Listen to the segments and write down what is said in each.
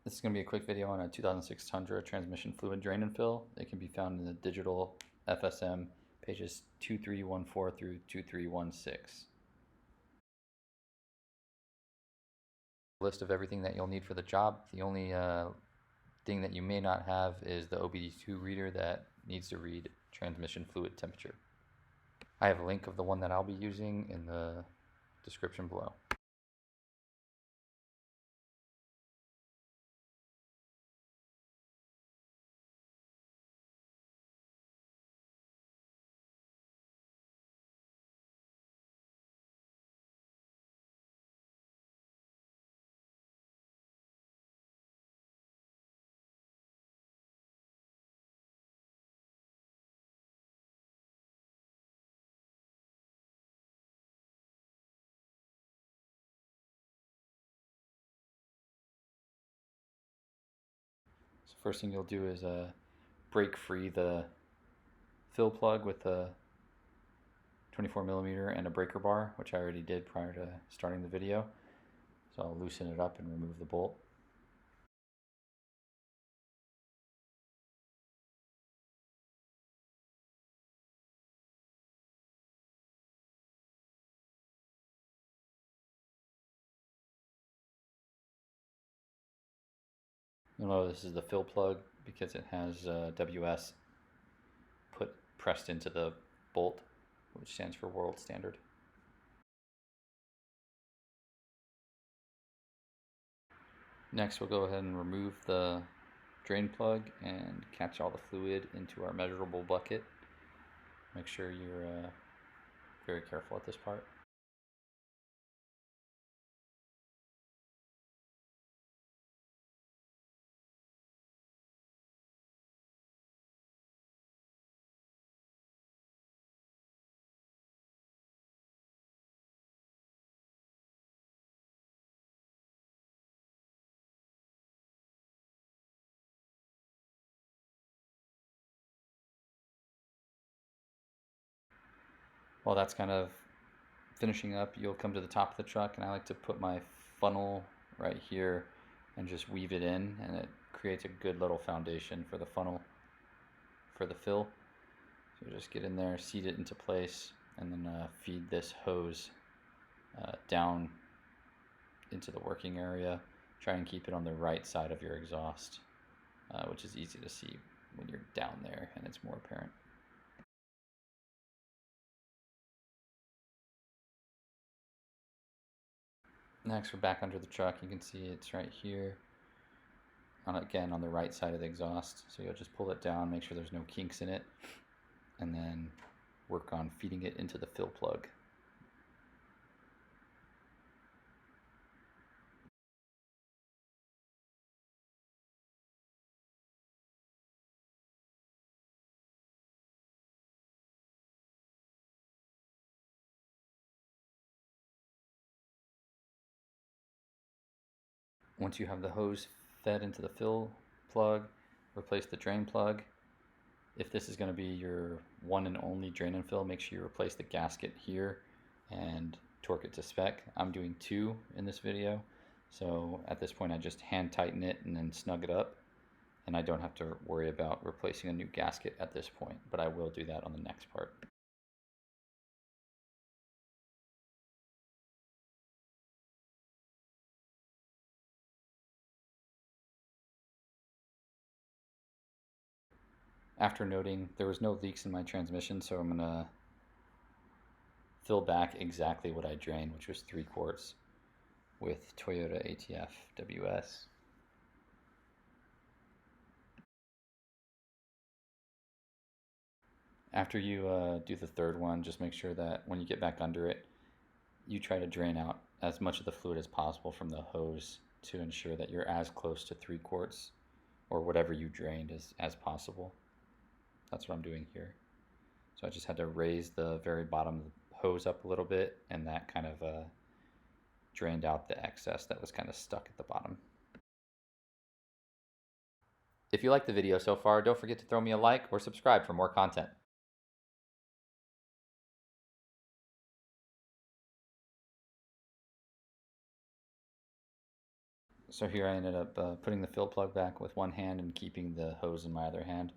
This is going to be a quick video on a 2006 Tundra transmission fluid drain and fill. It can be found in the digital FSM pages 2314 through 2316. List of everything that you'll need for the job. The only thing that you may not have is the OBD2 reader that needs to read transmission fluid temperature. I have a link of the one that I'll be using in the description below. So first thing you'll do is break free the fill plug with a 24mm and a breaker bar, which I already did prior to starting the video. So I'll loosen it up and remove the bolt. You'll know this is the fill plug because it has WS pressed into the bolt, which stands for world standard. Next, we'll go ahead and remove the drain plug and catch all the fluid into our measurable bucket. Make sure you're very careful at this part. While that's kind of finishing up, you'll come to the top of the truck, and I like to put my funnel right here and just weave it in, and it creates a good little foundation for the funnel for the fill. So just get in there, seat it into place, and then feed this hose down into the working area. Try and keep it on the right side of your exhaust, which is easy to see when you're down there and it's more apparent. Next, we're back under the truck. You can see it's right here, again on the right side of the exhaust. So you'll just pull it down, make sure there's no kinks in it, and then work on feeding it into the fill plug. Once you have the hose fed into the fill plug, replace the drain plug. If this is going to be your one and only drain and fill, make sure you replace the gasket here and torque it to spec. I'm doing 2 in this video, so at this point I just hand tighten it and then snug it up, and I don't have to worry about replacing a new gasket at this point, but I will do that on the next part. After noting there was no leaks in my transmission, so I'm going to fill back exactly what I drained, which was 3 quarts with Toyota ATF WS. After you do the third one, just make sure that when you get back under it, you try to drain out as much of the fluid as possible from the hose to ensure that you're as close to 3 quarts or whatever you drained as possible. That's what I'm doing here. So I just had to raise the very bottom of the hose up a little bit, and that kind of drained out the excess that was kind of stuck at the bottom. If you liked the video so far, don't forget to throw me a like or subscribe for more content. So here I ended up putting the fill plug back with one hand and keeping the hose in my other hand.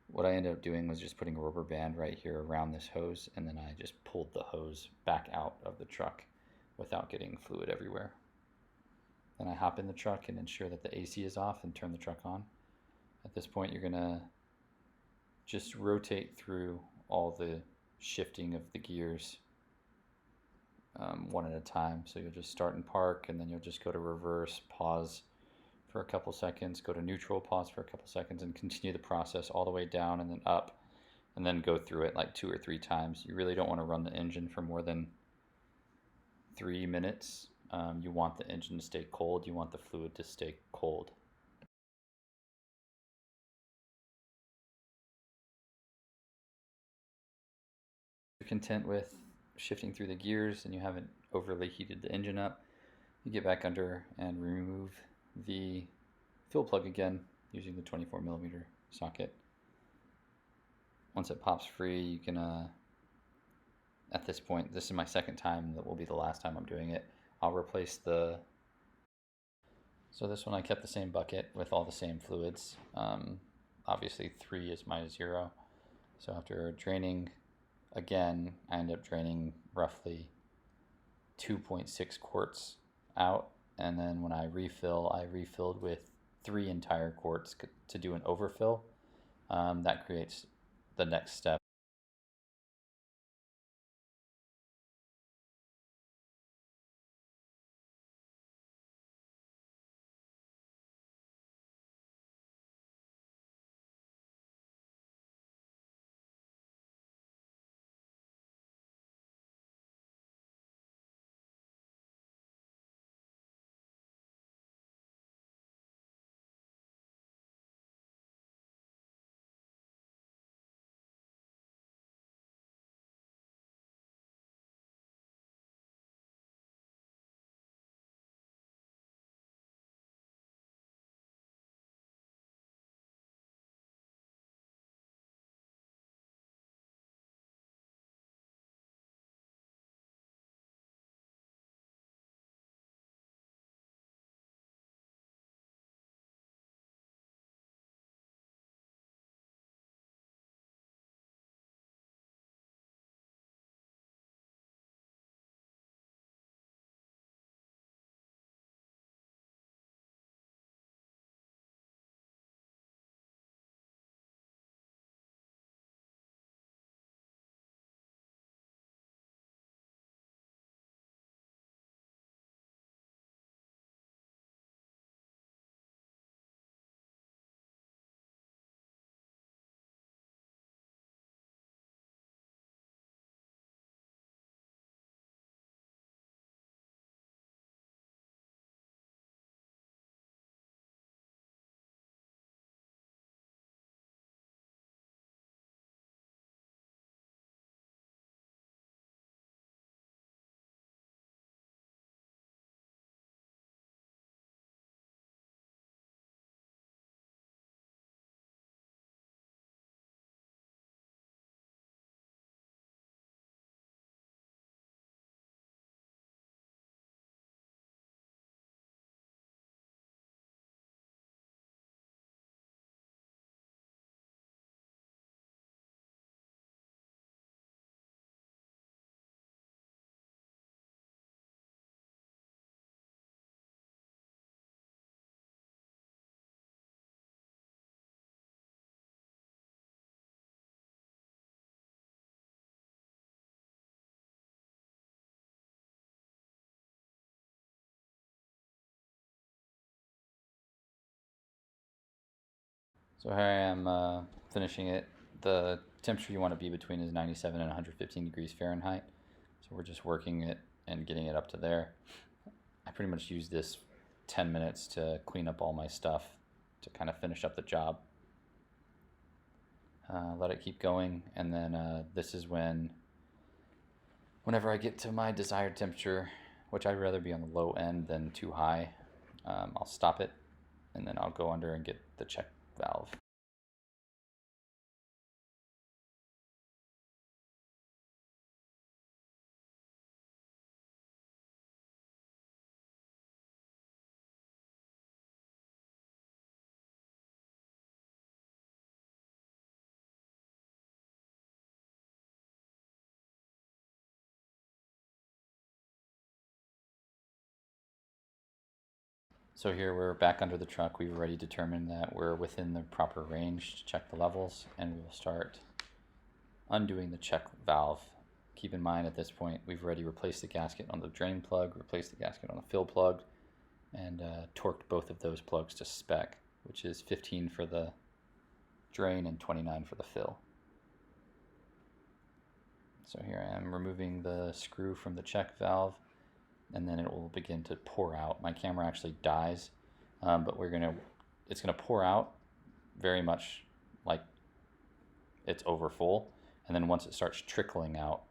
What I ended up doing was just putting a rubber band right here around this hose, and then I just pulled the hose back out of the truck without getting fluid everywhere. Then I hop in the truck and ensure that the AC is off and turn the truck on. At this point, you're gonna just rotate through all the shifting of the gears one at a time. So you'll just start in park, and then you'll just go to reverse, pause for a couple seconds, go to neutral, pause for a couple seconds, and continue the process all the way down and then up, and then go through it like 2 or 3 times. You really don't want to run the engine for more than 3 minutes. You want the engine to stay cold. You want the fluid to stay cold. If you're content with shifting through the gears and you haven't overly heated the engine up, you get back under and remove the fill plug again using the 24mm socket. Once it pops free, you can, at this point, this is my second time, that will be the last time I'm doing it, I'll replace the, so this one I kept the same bucket with all the same fluids. Obviously 3 is my 0. So after draining again, I end up draining roughly 2.6 quarts out, and then when I refill, I refilled with 3 entire quarts to do an overfill. That creates the next step. So here I am finishing it. The temperature you want to be between is 97 and 115 degrees Fahrenheit. So we're just working it and getting it up to there. I pretty much use this 10 minutes to clean up all my stuff to kind of finish up the job. Let it keep going, and then this is whenever I get to my desired temperature, which I'd rather be on the low end than too high, I'll stop it, and then I'll go under and get the check valve. So here we're back under the truck. We've already determined that we're within the proper range to check the levels, and we will start undoing the check valve. Keep in mind at this point we've already replaced the gasket on the drain plug, replaced the gasket on the fill plug, and torqued both of those plugs to spec, which is 15 for the drain and 29 for the fill. So here I am removing the screw from the check valve, and then it will begin to pour out. My camera actually dies, but it's gonna pour out very much like it's over full, and then once it starts trickling out,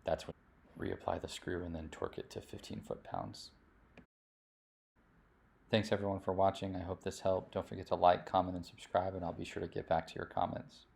that's when reapply the screw and then torque it to 15 foot-pounds. Thanks everyone for watching. I hope this helped. Don't forget to like, comment, and subscribe, and I'll be sure to get back to your comments.